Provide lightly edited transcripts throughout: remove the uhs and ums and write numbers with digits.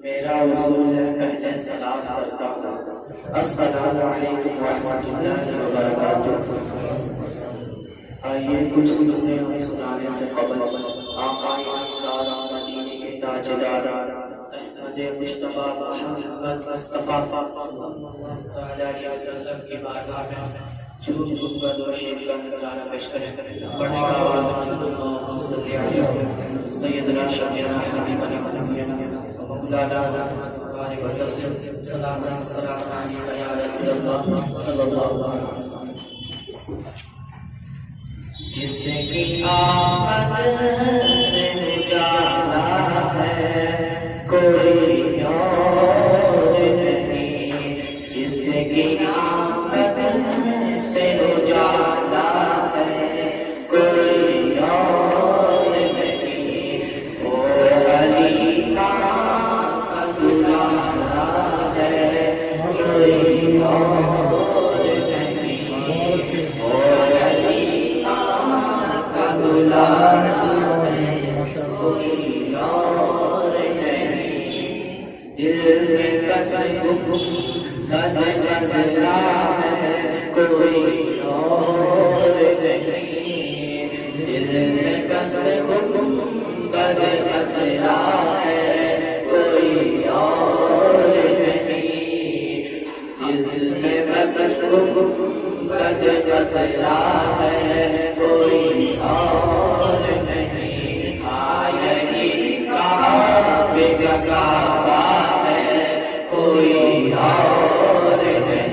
میرا اصول ہے پہلے سلام کرتا ہوں، السلام علیکم ورحمۃ اللہ وبرکاتہ۔ آئیے کچھ سننے اور سنانے سے قبل آقا نامدار مدینے کے تاجدار احمد مصطفیٰ محمد مصطفیٰ صلی اللہ علیہ وسلم کی بارگاہ میں جھوم جھوم کر دو شیخ کا نذرانہ پیش کریں۔ بڑی آواز سیدنا شفیعنا حبیبنا مولانا علیہ وسلم سلام علیکہ یا رسول اللہ صلی اللہ علیہ وسلم۔ جس کی آمد سے اجالا ہے کوئی اور نہیں، جس کی آمد سے اجالا ہے کوئی اور نہیں، وہ حلیمہ کا دلہا ہے کوئی اور نہیں، وہ حلیمہ کا دلہا ہے کوئی اور نہیں، دل میں بس قد فضلا ہے کوئی اور نہیں، دل میں بس قد فضلا ہے کوئی اور نہیں، دل میں بس قد فضلا ہے کوئی اور نہیں، یہی کعبے کا کعبہ ہے کوئی اور نہیں،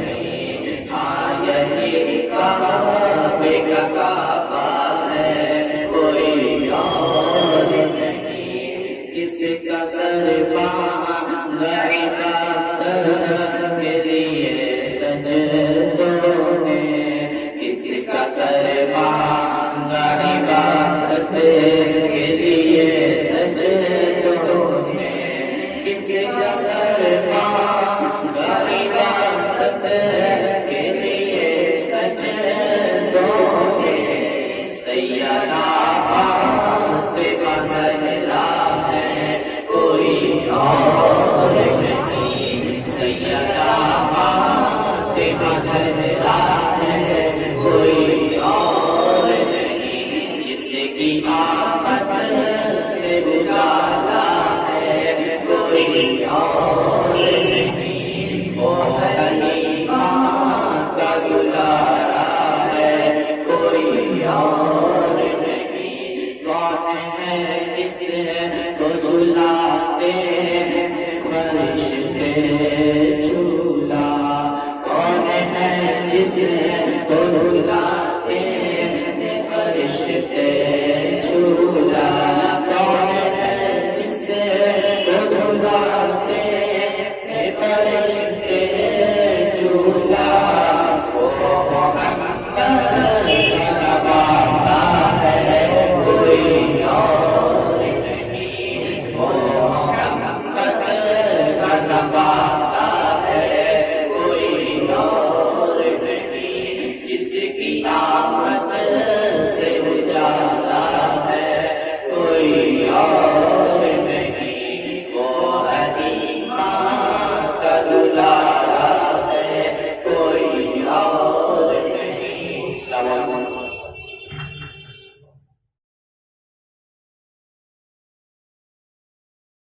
یہی کعبے کا کعبہ ہے کوئی اور نہیں، کس کا سر پاؤں عبادت کے لیے سجدوں نے، کس کا سر پاؤں عبادت کے لیے سجدوں نے، کس کا سر پاؤں عبادت کے لیے سجدوں نے، سیدہ فاطمہ زہرا ہے کوئی اور نہیں، سیدہ فاطمہ زہرا ہے کوئی اور نہیں، جس کی آمد سے اجالا ہے کوئی اور نہیں، وہ حلیمہ کا دلہا ہے کوئی اور نہیں، کون ہے جس کو جھلاتے فرشتے جھولا، کون ہے جس